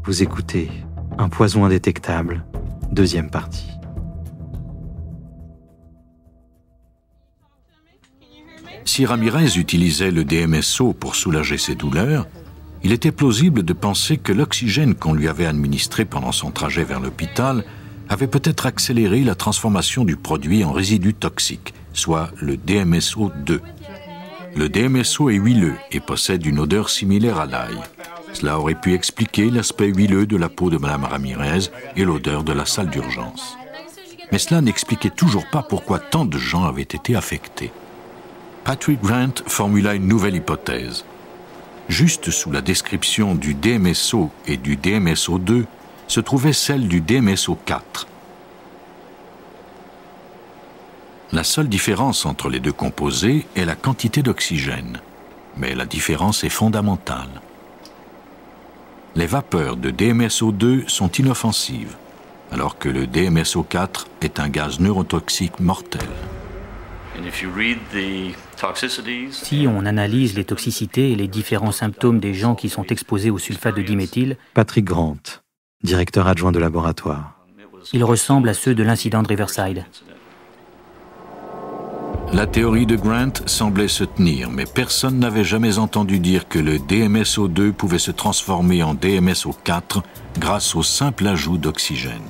Vous écoutez Un poison indétectable, deuxième partie. Si Ramirez utilisait le DMSO pour soulager ses douleurs, il était plausible de penser que l'oxygène qu'on lui avait administré pendant son trajet vers l'hôpital avait peut-être accéléré la transformation du produit en résidu toxique, soit le DMSO2. Le DMSO est huileux et possède une odeur similaire à l'ail. Cela aurait pu expliquer l'aspect huileux de la peau de Mme Ramirez et l'odeur de la salle d'urgence. Mais cela n'expliquait toujours pas pourquoi tant de gens avaient été affectés. Patrick Grant formula une nouvelle hypothèse. Juste sous la description du DMSO et du DMSO2 se trouvait celle du DMSO4. La seule différence entre les deux composés est la quantité d'oxygène. Mais la différence est fondamentale. Les vapeurs de DMSO2 sont inoffensives, alors que le DMSO4 est un gaz neurotoxique mortel. Si on analyse les toxicités et les différents symptômes des gens qui sont exposés au sulfate de diméthyle, Patrick Grant, directeur adjoint de laboratoire. ils ressemblent à ceux de l'incident de Riverside. La théorie de Grant semblait se tenir, mais personne n'avait jamais entendu dire que le DMSO2 pouvait se transformer en DMSO4 grâce au simple ajout d'oxygène.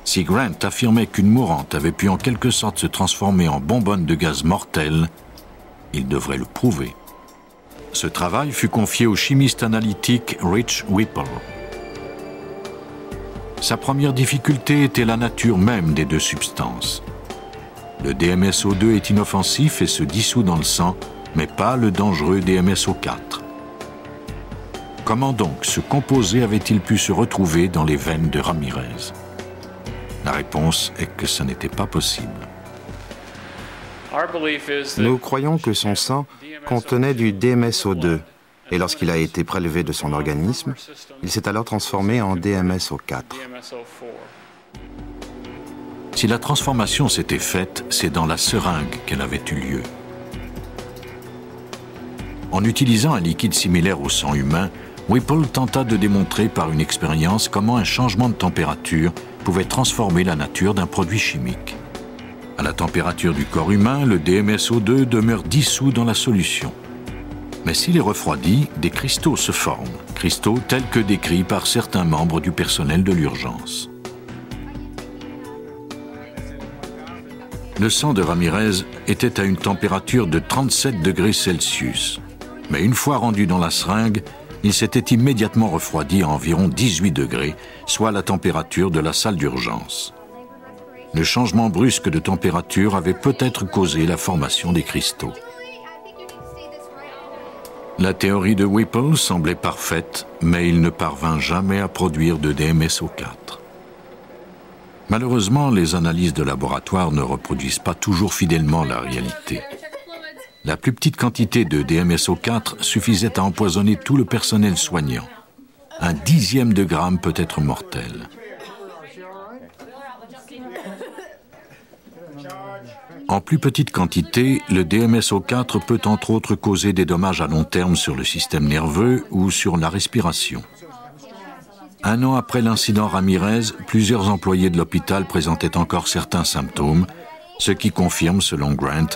Si Grant affirmait qu'une mourante avait pu en quelque sorte se transformer en bonbonne de gaz mortel, il devrait le prouver. Ce travail fut confié au chimiste analytique Rich Whipple. Sa première difficulté était la nature même des deux substances. Le DMSO2 est inoffensif et se dissout dans le sang, mais pas le dangereux DMSO4. Comment donc ce composé avait-il pu se retrouver dans les veines de Ramirez? La réponse est que ce n'était pas possible. Nous croyons que son sang contenait du DMSO2, et lorsqu'il a été prélevé de son organisme, il s'est alors transformé en DMSO4. Si la transformation s'était faite, c'est dans la seringue qu'elle avait eu lieu. En utilisant un liquide similaire au sang humain, Whipple tenta de démontrer par une expérience comment un changement de température pouvait transformer la nature d'un produit chimique. À la température du corps humain, le DMSO2 demeure dissous dans la solution. Mais s'il est refroidi, des cristaux se forment, cristaux tels que décrits par certains membres du personnel de l'urgence. Le sang de Ramirez était à une température de 37 degrés Celsius. Mais une fois rendu dans la seringue, il s'était immédiatement refroidi à environ 18 degrés, soit la température de la salle d'urgence. Le changement brusque de température avait peut-être causé la formation des cristaux. La théorie de Whipple semblait parfaite, mais il ne parvint jamais à produire de DMSO4. Malheureusement, les analyses de laboratoire ne reproduisent pas toujours fidèlement la réalité. La plus petite quantité de DMSO4 suffisait à empoisonner tout le personnel soignant. Un dixième de gramme peut être mortel. En plus petite quantité, le DMSO4 peut entre autres causer des dommages à long terme sur le système nerveux ou sur la respiration. Un an après l'incident Ramirez, plusieurs employés de l'hôpital présentaient encore certains symptômes, ce qui confirme, selon Grant,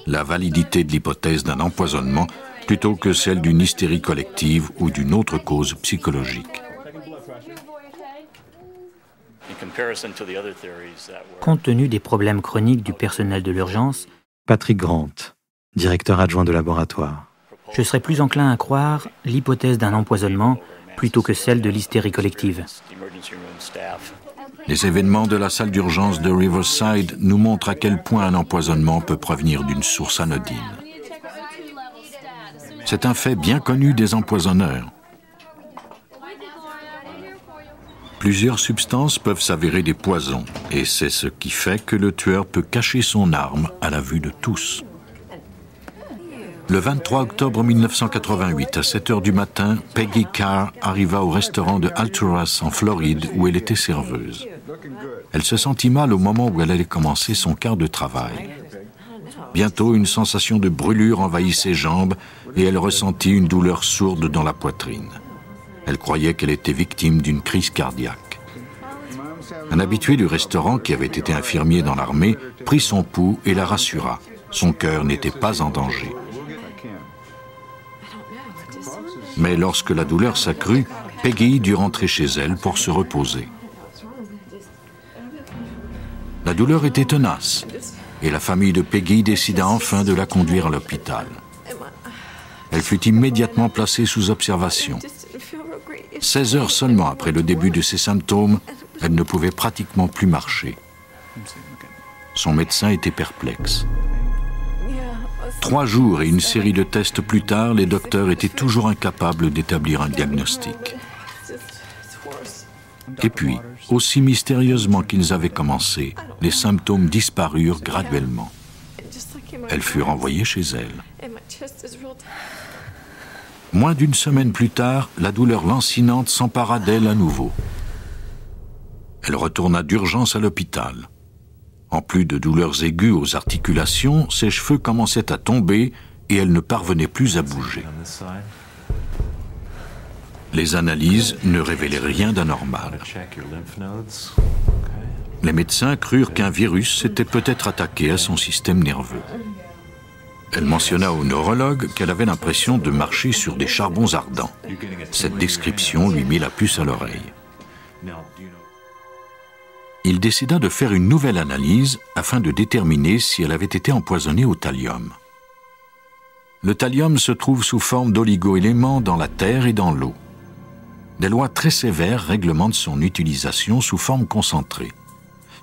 la validité de l'hypothèse d'un empoisonnement plutôt que celle d'une hystérie collective ou d'une autre cause psychologique. Compte tenu des problèmes chroniques du personnel de l'urgence, Patrick Grant, directeur adjoint de laboratoire. je serais plus enclin à croire l'hypothèse d'un empoisonnement plutôt que celle de l'hystérie collective. Les événements de la salle d'urgence de Riverside nous montrent à quel point un empoisonnement peut provenir d'une source anodine. C'est un fait bien connu des empoisonneurs. Plusieurs substances peuvent s'avérer des poisons, et c'est ce qui fait que le tueur peut cacher son arme à la vue de tous. Le 23 octobre 1988, à 7 heures du matin, Peggy Carr arriva au restaurant de Alturas en Floride où elle était serveuse. Elle se sentit mal au moment où elle allait commencer son quart de travail. Bientôt, une sensation de brûlure envahit ses jambes et elle ressentit une douleur sourde dans la poitrine. Elle croyait qu'elle était victime d'une crise cardiaque. Un habitué du restaurant, qui avait été infirmier dans l'armée, prit son pouls et la rassura. Son cœur n'était pas en danger. Mais lorsque la douleur s'accrut, Peggy dut rentrer chez elle pour se reposer. La douleur était tenace et la famille de Peggy décida enfin de la conduire à l'hôpital. Elle fut immédiatement placée sous observation. 16 heures seulement après le début de ses symptômes, elle ne pouvait pratiquement plus marcher. Son médecin était perplexe. 3 jours et une série de tests plus tard, les docteurs étaient toujours incapables d'établir un diagnostic. Et puis, aussi mystérieusement qu'ils avaient commencé, les symptômes disparurent graduellement. Elle fut renvoyée chez elle. Moins d'une semaine plus tard, la douleur lancinante s'empara d'elle à nouveau. Elle retourna d'urgence à l'hôpital. En plus de douleurs aiguës aux articulations, ses cheveux commençaient à tomber et elle ne parvenait plus à bouger. Les analyses ne révélaient rien d'anormal. Les médecins crurent qu'un virus s'était peut-être attaqué à son système nerveux. Elle mentionna au neurologue qu'elle avait l'impression de marcher sur des charbons ardents. Cette description lui mit la puce à l'oreille. Il décida de faire une nouvelle analyse afin de déterminer si elle avait été empoisonnée au thallium. Le thallium se trouve sous forme d'oligo-éléments dans la terre et dans l'eau. Des lois très sévères réglementent son utilisation sous forme concentrée.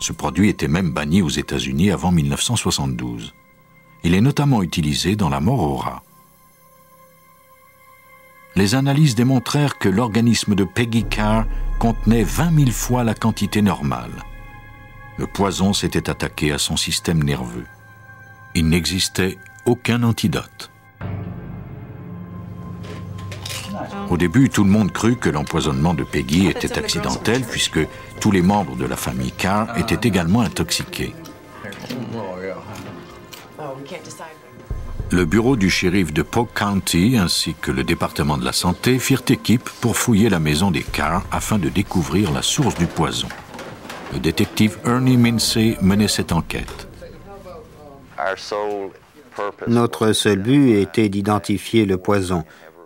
Ce produit était même banni aux États-Unis avant 1972. Il est notamment utilisé dans la mort aux rats. Les analyses démontrèrent que l'organisme de Peggy Carr contenait 20 000 fois la quantité normale. Le poison s'était attaqué à son système nerveux. Il n'existait aucun antidote. Au début, tout le monde crut que l'empoisonnement de Peggy était accidentel puisque tous les membres de la famille Carr étaient également intoxiqués. Le bureau du shérif de Polk County ainsi que le département de la santé firent équipe pour fouiller la maison des Carr afin de découvrir la source du poison. Le détective Ernie Mincey menait cette enquête. Notre seul but était d'identifier le poison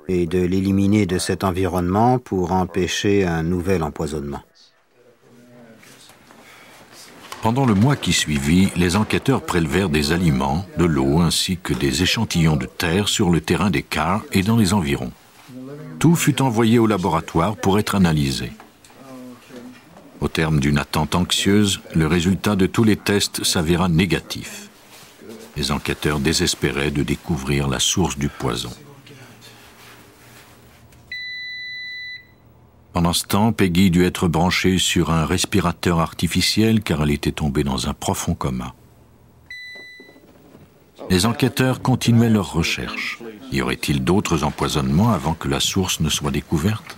et de l'éliminer de cet environnement pour empêcher un nouvel empoisonnement. Pendant le mois qui suivit, les enquêteurs prélevèrent des aliments, de l'eau ainsi que des échantillons de terre sur le terrain des Carr et dans les environs. Tout fut envoyé au laboratoire pour être analysé. Au terme d'une attente anxieuse, le résultat de tous les tests s'avéra négatif. Les enquêteurs désespéraient de découvrir la source du poison. Pendant ce temps, Peggy dut être branchée sur un respirateur artificiel car elle était tombée dans un profond coma. Les enquêteurs continuaient leurs recherches. Y aurait-il d'autres empoisonnements avant que la source ne soit découverte?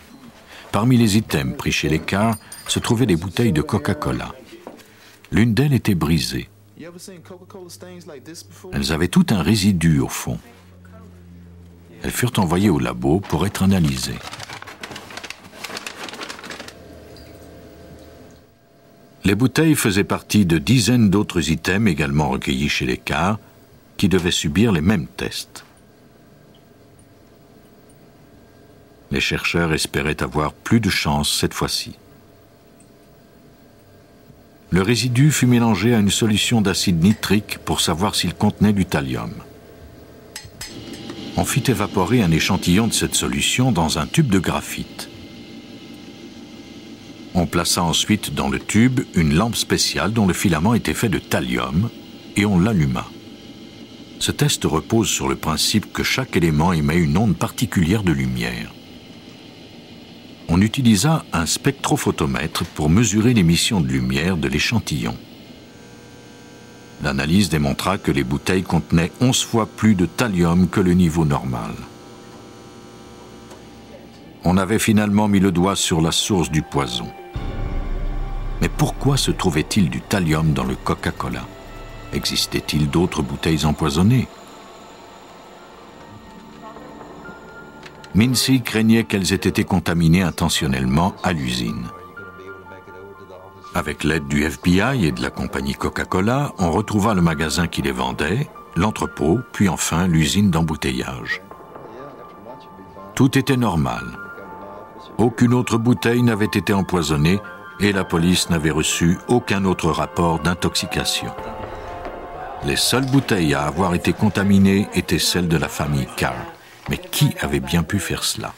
Parmi les items pris chez les Carr se trouvaient des bouteilles de Coca-Cola. L'une d'elles était brisée. Elles avaient tout un résidu au fond. Elles furent envoyées au labo pour être analysées. Les bouteilles faisaient partie de dizaines d'autres items également recueillis chez les Carr qui devaient subir les mêmes tests. Les chercheurs espéraient avoir plus de chance cette fois-ci. Le résidu fut mélangé à une solution d'acide nitrique pour savoir s'il contenait du thallium. On fit évaporer un échantillon de cette solution dans un tube de graphite. On plaça ensuite dans le tube une lampe spéciale dont le filament était fait de thallium et on l'alluma. Ce test repose sur le principe que chaque élément émet une onde particulière de lumière. On utilisa un spectrophotomètre pour mesurer l'émission de lumière de l'échantillon. L'analyse démontra que les bouteilles contenaient 11 fois plus de thallium que le niveau normal. On avait finalement mis le doigt sur la source du poison. Mais pourquoi se trouvait-il du thallium dans le Coca-Cola? Existait-il d'autres bouteilles empoisonnées? Mincy craignait qu'elles aient été contaminées intentionnellement à l'usine. Avec l'aide du FBI et de la compagnie Coca-Cola, on retrouva le magasin qui les vendait, l'entrepôt, puis enfin l'usine d'embouteillage. Tout était normal. Aucune autre bouteille n'avait été empoisonnée et la police n'avait reçu aucun autre rapport d'intoxication. Les seules bouteilles à avoir été contaminées étaient celles de la famille Carr. Mais qui avait bien pu faire cela?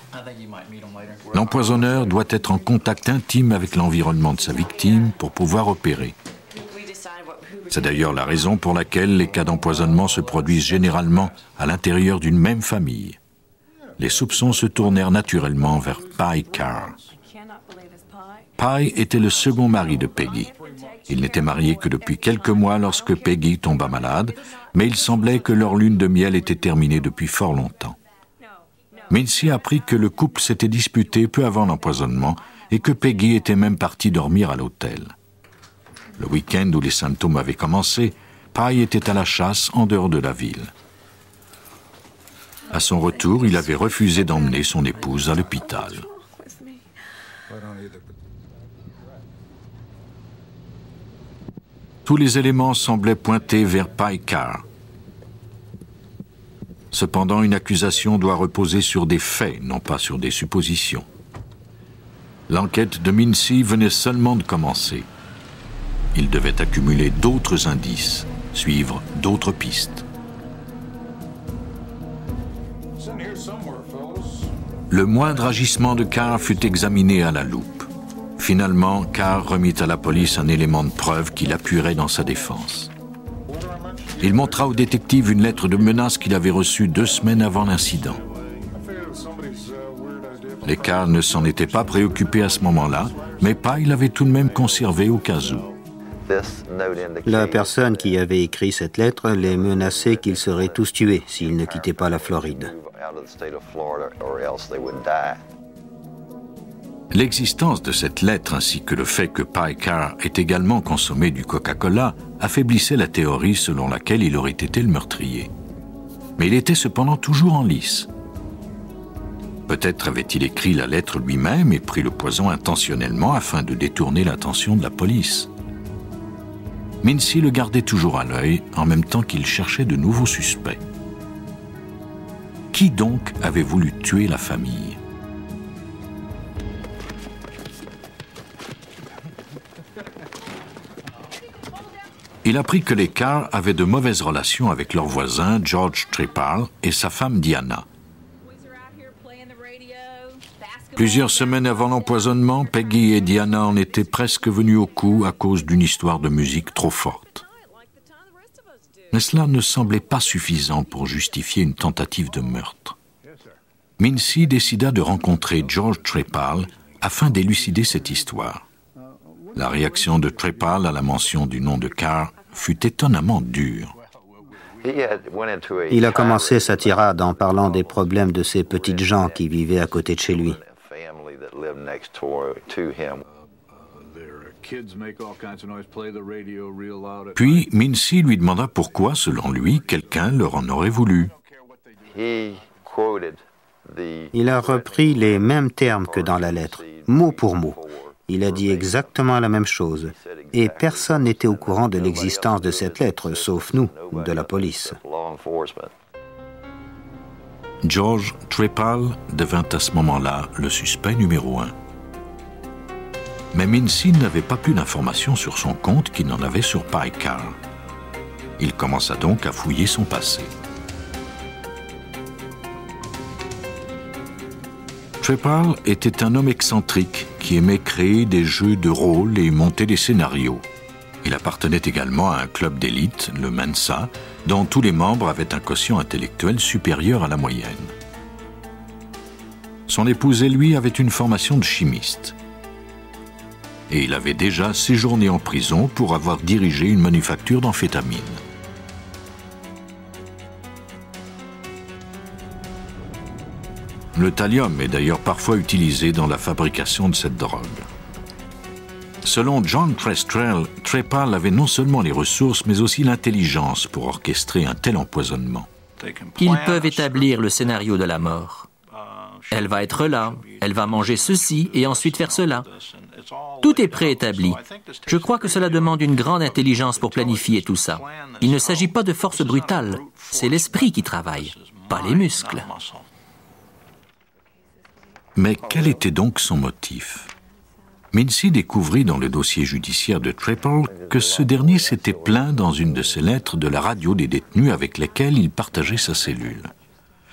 L'empoisonneur doit être en contact intime avec l'environnement de sa victime pour pouvoir opérer. C'est d'ailleurs la raison pour laquelle les cas d'empoisonnement se produisent généralement à l'intérieur d'une même famille. Les soupçons se tournèrent naturellement vers Pye Carr. Pye était le second mari de Peggy. Ils n'étaient mariés que depuis quelques mois lorsque Peggy tomba malade, mais il semblait que leur lune de miel était terminée depuis fort longtemps. Mincy apprit que le couple s'était disputé peu avant l'empoisonnement et que Peggy était même partie dormir à l'hôtel. Le week-end où les symptômes avaient commencé, Pye était à la chasse en dehors de la ville. À son retour, il avait refusé d'emmener son épouse à l'hôpital. Tous les éléments semblaient pointer vers Pye Carr. Cependant, une accusation doit reposer sur des faits, non pas sur des suppositions. L'enquête de Mincy venait seulement de commencer. Il devait accumuler d'autres indices, suivre d'autres pistes. Le moindre agissement de Carr fut examiné à la loupe. Finalement, Carr remit à la police un élément de preuve qui l'appuierait dans sa défense. Il montra au détective une lettre de menace qu'il avait reçue 2 semaines avant l'incident. Les Carr ne s'en étaient pas préoccupés à ce moment-là, mais Pye l'avait tout de même conservé au cas où. La personne qui avait écrit cette lettre les menaçait qu'ils seraient tous tués s'ils ne quittaient pas la Floride. L'existence de cette lettre ainsi que le fait que Pye Carr ait également consommé du Coca-Cola affaiblissait la théorie selon laquelle il aurait été le meurtrier. Mais il était cependant toujours en lice. Peut-être avait-il écrit la lettre lui-même et pris le poison intentionnellement afin de détourner l'attention de la police. Mincy le gardait toujours à l'œil en même temps qu'il cherchait de nouveaux suspects. Qui donc avait voulu tuer la famille? Il apprit que les Carr avaient de mauvaises relations avec leur voisin George Trepal et sa femme Diana. Plusieurs semaines avant l'empoisonnement, Peggy et Diana en étaient presque venues au cou à cause d'une histoire de musique trop forte. Mais cela ne semblait pas suffisant pour justifier une tentative de meurtre. Mincy décida de rencontrer George Trepal afin d'élucider cette histoire. La réaction de Trepal à la mention du nom de Carr fut étonnamment dure. Il a commencé sa tirade en parlant des problèmes de ces petites gens qui vivaient à côté de chez lui. Puis Mincy lui demanda pourquoi, selon lui, quelqu'un leur en aurait voulu. Il a repris les mêmes termes que dans la lettre, mot pour mot. Il a dit exactement la même chose. Et personne n'était au courant de l'existence de cette lettre, sauf nous, de la police. George Trepal devint à ce moment-là le suspect numéro 1. Mais Mincy n'avait pas plus d'informations sur son compte qu'il n'en avait sur Pye Carr. Il commença donc à fouiller son passé. Trepal était un homme excentrique qui aimait créer des jeux de rôle et monter des scénarios. Il appartenait également à un club d'élite, le Mensa, dont tous les membres avaient un quotient intellectuel supérieur à la moyenne. Son épouse et lui avaient une formation de chimiste. Et il avait déjà séjourné en prison pour avoir dirigé une manufacture d'amphétamines. Le thallium est d'ailleurs parfois utilisé dans la fabrication de cette drogue. Selon John Prestrel, Trepal avait non seulement les ressources, mais aussi l'intelligence pour orchestrer un tel empoisonnement. Ils peuvent établir le scénario de la mort. elle va être là, elle va manger ceci et ensuite faire cela. Tout est préétabli. Je crois que cela demande une grande intelligence pour planifier tout ça. Il ne s'agit pas de force brutale, c'est l'esprit qui travaille, pas les muscles. Mais quel était donc son motif? Mincy découvrit dans le dossier judiciaire de Trapple que ce dernier s'était plaint dans une de ses lettres de la radio des détenus avec lesquels il partageait sa cellule.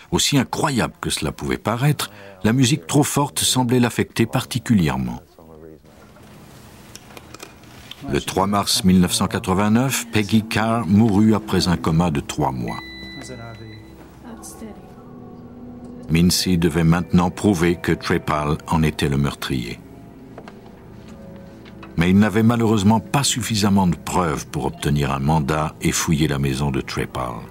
Aussi incroyable que cela pouvait paraître, la musique trop forte semblait l'affecter particulièrement. Le 3 mars 1989, Peggy Carr mourut après un coma de 3 mois. Mincy devait maintenant prouver que Trapple en était le meurtrier. Mais il n'avait malheureusement pas suffisamment de preuves pour obtenir un mandat et fouiller la maison de Trapple.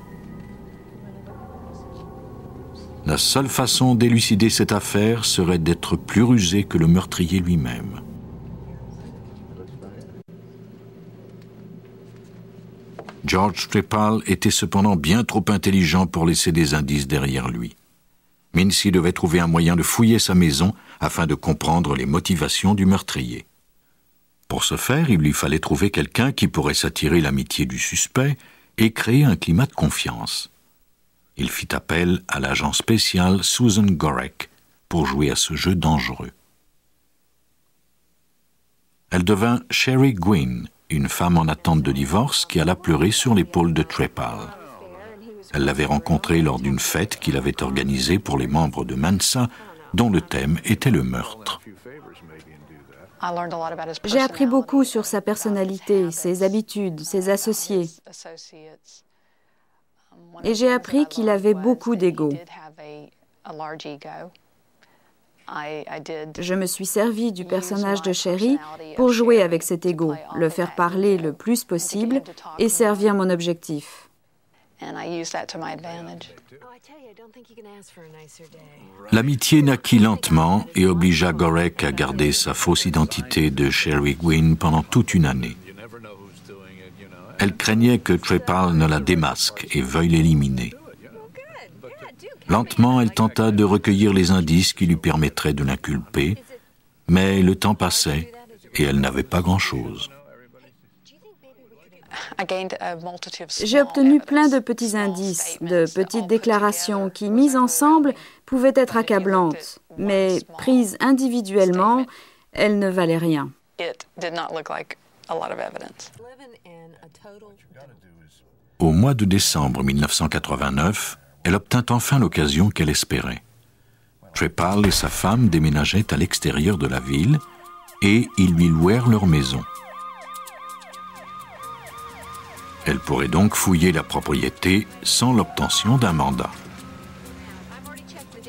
La seule façon d'élucider cette affaire serait d'être plus rusé que le meurtrier lui-même. George Trapple était cependant bien trop intelligent pour laisser des indices derrière lui. Mincy devait trouver un moyen de fouiller sa maison afin de comprendre les motivations du meurtrier. Pour ce faire, il lui fallait trouver quelqu'un qui pourrait s'attirer l'amitié du suspect et créer un climat de confiance. Il fit appel à l'agent spécial Susan Gorek pour jouer à ce jeu dangereux. Elle devint Sherry Gwynn, une femme en attente de divorce qui alla pleurer sur l'épaule de Trapple. Elle l'avait rencontré lors d'une fête qu'il avait organisée pour les membres de Mensa, dont le thème était le meurtre. J'ai appris beaucoup sur sa personnalité, ses habitudes, ses associés. Et j'ai appris qu'il avait beaucoup d'ego. Je me suis servi du personnage de Sherry pour jouer avec cet ego, le faire parler le plus possible et servir mon objectif. L'amitié naquit lentement et obligea Gorek à garder sa fausse identité de Sherry Gwynn pendant toute une année. Elle craignait que Trapple ne la démasque et veuille l'éliminer. Lentement, elle tenta de recueillir les indices qui lui permettraient de l'inculper, mais le temps passait et elle n'avait pas grand-chose. J'ai obtenu plein de petits indices, de petites déclarations qui, mises ensemble, pouvaient être accablantes, mais prises individuellement, elles ne valaient rien. Au mois de décembre 1989, elle obtint enfin l'occasion qu'elle espérait. Trapple et sa femme déménageaient à l'extérieur de la ville et ils lui louèrent leur maison. Elle pourrait donc fouiller la propriété sans l'obtention d'un mandat.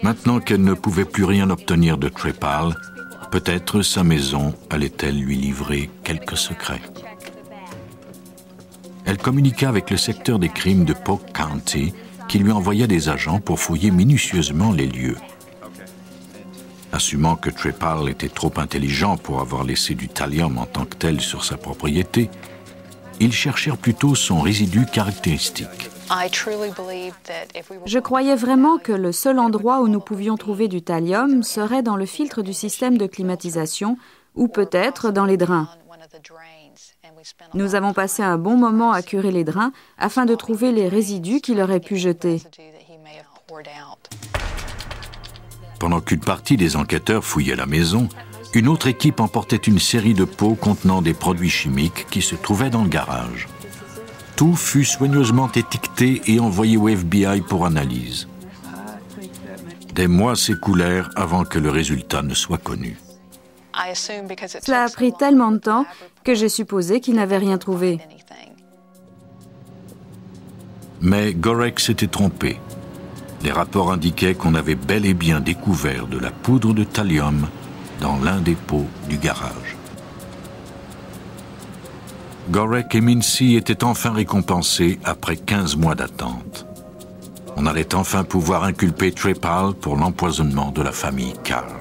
Maintenant qu'elle ne pouvait plus rien obtenir de Trapple, peut-être sa maison allait-elle lui livrer quelques secrets. Elle communiqua avec le secteur des crimes de Polk County qui lui envoya des agents pour fouiller minutieusement les lieux. Assumant que Trapple était trop intelligent pour avoir laissé du thallium en tant que tel sur sa propriété, ils cherchèrent plutôt son résidu caractéristique. Je croyais vraiment que le seul endroit où nous pouvions trouver du thallium serait dans le filtre du système de climatisation ou peut-être dans les drains. Nous avons passé un bon moment à curer les drains afin de trouver les résidus qu'il aurait pu jeter. Pendant qu'une partie des enquêteurs fouillait la maison, une autre équipe emportait une série de pots contenant des produits chimiques qui se trouvaient dans le garage. Tout fut soigneusement étiqueté et envoyé au FBI pour analyse. Des mois s'écoulèrent avant que le résultat ne soit connu. Cela a pris tellement de temps que j'ai supposé qu'il n'avait rien trouvé. Mais Gorek s'était trompé. Les rapports indiquaient qu'on avait bel et bien découvert de la poudre de thallium dans l'un des pots du garage. Gorek et Mincy étaient enfin récompensés après 15 mois d'attente. On allait enfin pouvoir inculper Trapple pour l'empoisonnement de la famille Carr.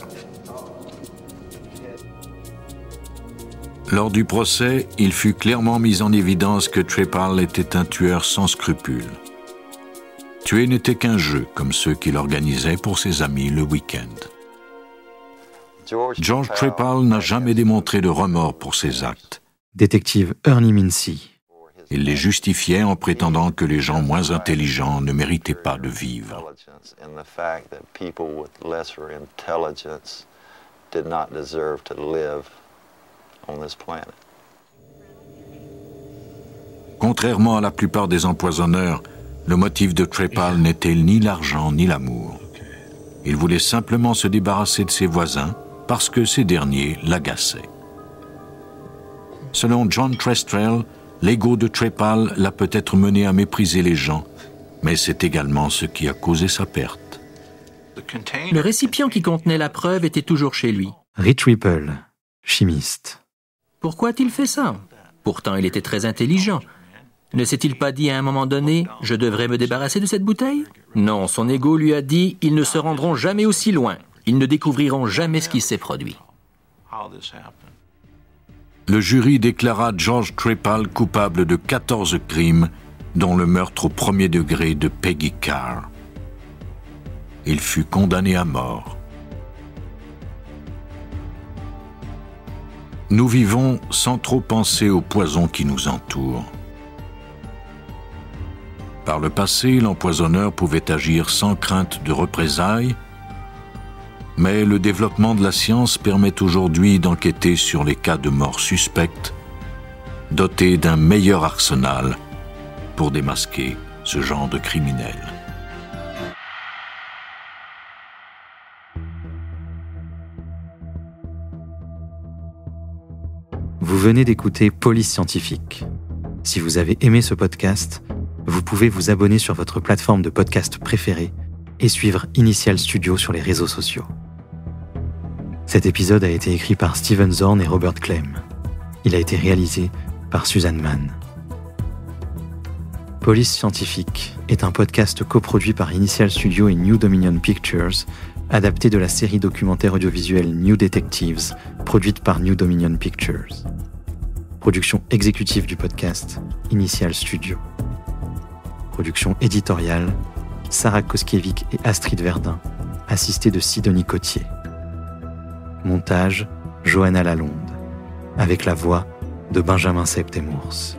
Lors du procès, il fut clairement mis en évidence que Trapple était un tueur sans scrupules. Tuer n'était qu'un jeu, comme ceux qu'il organisait pour ses amis le week-end. George Trepal n'a jamais démontré de remords pour ses actes. Détective Ernie Mincy. Il les justifiait en prétendant que les gens moins intelligents ne méritaient pas de vivre. Contrairement à la plupart des empoisonneurs, le motif de Trepal n'était ni l'argent ni l'amour. Il voulait simplement se débarrasser de ses voisins parce que ces derniers l'agaçaient. Selon John Trestrel, l'ego de Trepal l'a peut-être mené à mépriser les gens, mais c'est également ce qui a causé sa perte. Le récipient qui contenait la preuve était toujours chez lui. Rich Ripple, chimiste. Pourquoi a-t-il fait ça? Pourtant, il était très intelligent. Ne s'est-il pas dit à un moment donné « Je devrais me débarrasser de cette bouteille » Non, son ego lui a dit « Ils ne se rendront jamais aussi loin. Ils ne découvriront jamais ce qui s'est produit. » Le jury déclara George Trepal coupable de 14 crimes, dont le meurtre au premier degré de Peggy Carr. Il fut condamné à mort. Nous vivons sans trop penser au poison qui nous entoure. Par le passé, l'empoisonneur pouvait agir sans crainte de représailles, mais le développement de la science permet aujourd'hui d'enquêter sur les cas de mort suspectes, dotés d'un meilleur arsenal pour démasquer ce genre de criminels. Vous venez d'écouter Police Scientifique. Si vous avez aimé ce podcast, vous pouvez vous abonner sur votre plateforme de podcast préférée et suivre Initial Studio sur les réseaux sociaux. Cet épisode a été écrit par Steven Zorn et Robert Clem. Il a été réalisé par Suzanne Mann. Police Scientifique est un podcast coproduit par Initial Studio et New Dominion Pictures, adapté de la série documentaire audiovisuelle New Detectives, produite par New Dominion Pictures. Production exécutive du podcast, Initial Studio. Production éditoriale, Sarah Koskiewicz et Astrid Verdun, assistée de Sidonie Cotier. Montage, Johanna Lalonde, avec la voix de Benjamin Septemours.